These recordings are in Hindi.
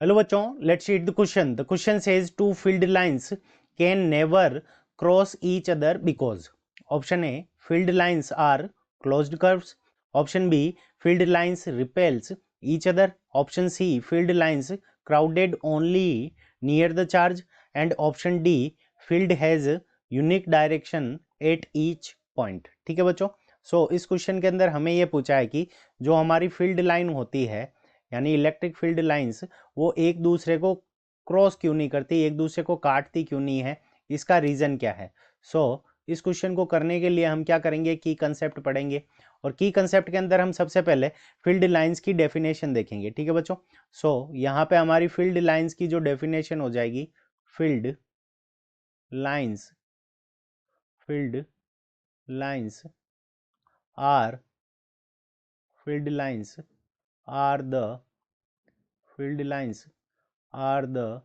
हेलो बच्चों, let's read the question. The question says two field lines can never cross each other because. Option A, field lines are closed curves. Option B, field lines repels each other. Option C, field lines crowded only near the charge. And option D, field has unique direction at each point. ठीक है बच्चों. सो इस क्वेश्चन के अंदर हमें यह पूछा है कि जो हमारी फील्ड लाइन होती है यानी इलेक्ट्रिक फील्ड लाइंस, वो एक दूसरे को क्रॉस क्यों नहीं करती, एक दूसरे को काटती क्यों नहीं है, इसका रीजन क्या है. इस क्वेश्चन को करने के लिए हम क्या करेंगे, की कंसेप्ट पढ़ेंगे. और की कंसेप्ट के अंदर हम सबसे पहले फील्ड लाइंस की डेफिनेशन देखेंगे. ठीक है बच्चों. यहाँ पे हमारी फील्ड लाइंस की जो डेफिनेशन हो जाएगी, field lines field lines are field lines are the field lines are the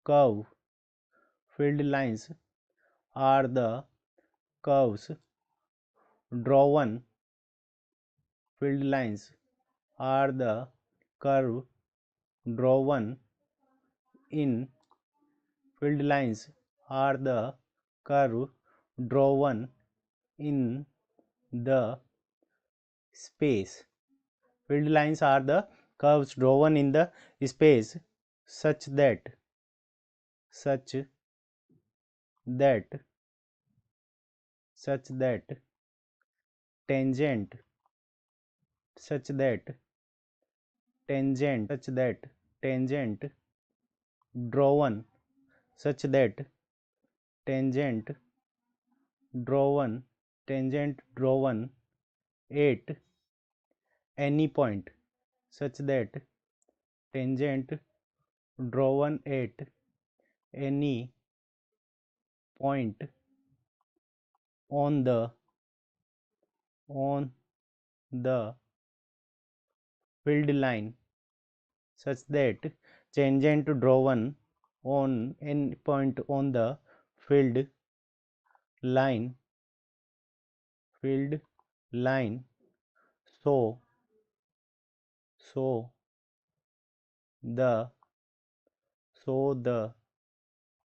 curve field lines are the curves drawn field lines are the curve drawn in field lines are the curve drawn in the space. Field lines are the curves drawn in the space such that such that such that tangent such that tangent drawn such that tangent drawn at any point such that tangent drawn at any point on the field line such that tangent drawn on any point on the field line so the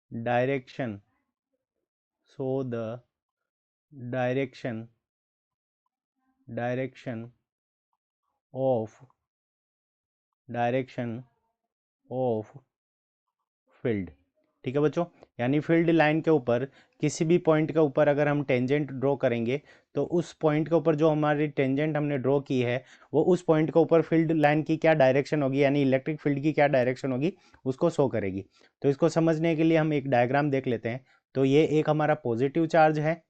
direction of field. ठीक है बच्चों. यानी फील्ड लाइन के ऊपर किसी भी पॉइंट के ऊपर अगर हम टेंजेंट ड्रॉ करेंगे तो उस पॉइंट के ऊपर जो हमारी टेंजेंट हमने ड्रॉ की है वो उस पॉइंट के ऊपर फील्ड लाइन की क्या डायरेक्शन होगी यानी इलेक्ट्रिक फील्ड की क्या डायरेक्शन होगी उसको शो करेगी. तो इसको समझने के लिए हम एक डायग्राम देख लेते हैं. तो ये एक हमारा पॉजिटिव चार्ज है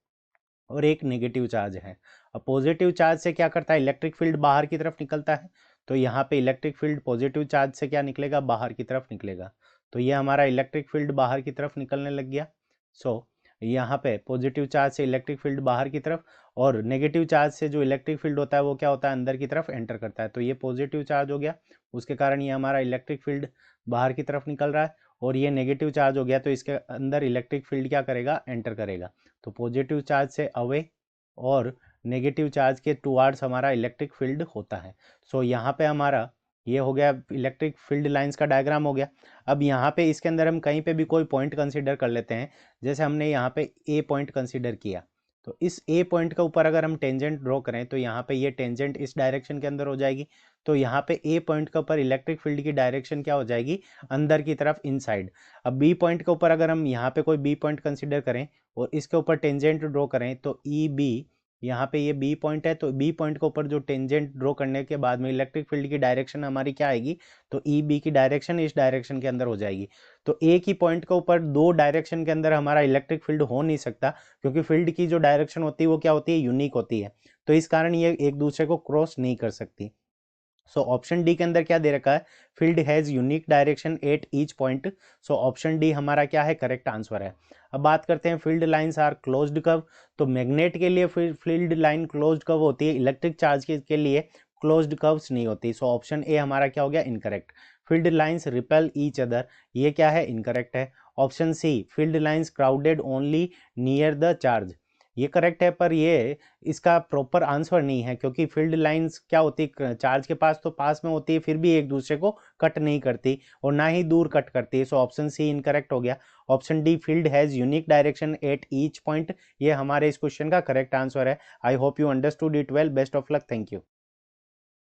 और एक नेगेटिव चार्ज है. अब पॉजिटिव चार्ज से क्या करता है, इलेक्ट्रिक फील्ड बाहर की तरफ निकलता है. तो यहाँ पे इलेक्ट्रिक फील्ड पॉजिटिव चार्ज से क्या निकलेगा, बाहर की तरफ निकलेगा. तो ये हमारा इलेक्ट्रिक फील्ड बाहर की तरफ निकलने लग गया. यहाँ पे पॉजिटिव चार्ज से इलेक्ट्रिक फील्ड बाहर की तरफ और नेगेटिव चार्ज से जो इलेक्ट्रिक फील्ड होता है वो क्या होता है, अंदर की तरफ एंटर करता है. तो ये पॉजिटिव चार्ज हो गया, उसके कारण ये हमारा इलेक्ट्रिक फील्ड बाहर की तरफ निकल रहा है. और ये नेगेटिव चार्ज हो गया तो इसके अंदर इलेक्ट्रिक फील्ड क्या करेगा, एंटर करेगा. तो पॉजिटिव चार्ज से अवे और नेगेटिव चार्ज के टुवार्ड्स हमारा इलेक्ट्रिक फील्ड होता है. यहाँ पे हमारा ये हो गया इलेक्ट्रिक फील्ड लाइंस का डायग्राम हो गया. अब यहाँ पे इसके अंदर हम कहीं पे भी कोई पॉइंट कंसीडर कर लेते हैं. जैसे हमने यहाँ पे ए पॉइंट कंसीडर किया तो इस ए पॉइंट के ऊपर अगर हम टेंजेंट ड्रॉ करें तो यहाँ पे ये टेंजेंट इस डायरेक्शन के अंदर हो जाएगी. तो यहाँ पे ए पॉइंट के ऊपर इलेक्ट्रिक फील्ड की डायरेक्शन क्या हो जाएगी, अंदर की तरफ, इनसाइड. अब बी पॉइंट के ऊपर अगर हम यहाँ पे कोई बी पॉइंट कंसीडर करें और इसके ऊपर टेंजेंट ड्रॉ करें तो ई बी, यहाँ पे ये बी पॉइंट है तो बी पॉइंट के ऊपर जो टेंजेंट ड्रॉ करने के बाद में इलेक्ट्रिक फील्ड की डायरेक्शन हमारी क्या आएगी, तो ई बी की डायरेक्शन इस डायरेक्शन के अंदर हो जाएगी. तो एक ही पॉइंट के ऊपर दो डायरेक्शन के अंदर हमारा इलेक्ट्रिक फील्ड हो नहीं सकता क्योंकि फील्ड की जो डायरेक्शन होती है वो क्या होती है, यूनिक होती है. तो इस कारण ये एक दूसरे को क्रॉस नहीं कर सकती. ऑप्शन डी के अंदर क्या दे रखा है, field has unique direction at each point. Option D हमारा क्या है, करेक्ट आंसर है. अब बात करते हैं field lines are closed curve. तो मैग्नेट के लिए फील्ड लाइन क्लोज्ड कर्व होती है, इलेक्ट्रिक चार्ज के लिए क्लोज्ड कर्व्स नहीं होती. ऑप्शन ए हमारा क्या हो गया, incorrect. Field lines repel each other, ये क्या है, इनकरेक्ट है. Option C, field lines crowded only near the charge, ये करेक्ट है, पर ये इसका प्रॉपर आंसर नहीं है, क्योंकि फील्ड लाइंस क्या होती है, चार्ज के पास तो पास में होती है, फिर भी एक दूसरे को कट नहीं करती और ना ही दूर कट करती है। सो ऑप्शन सी इनकरेक्ट हो गया। Option D, field has unique direction at each point, ये हमारे इस क्वेश्चन का करेक्ट आंसर है। I hope you understood it well. Best of luck. Thank you.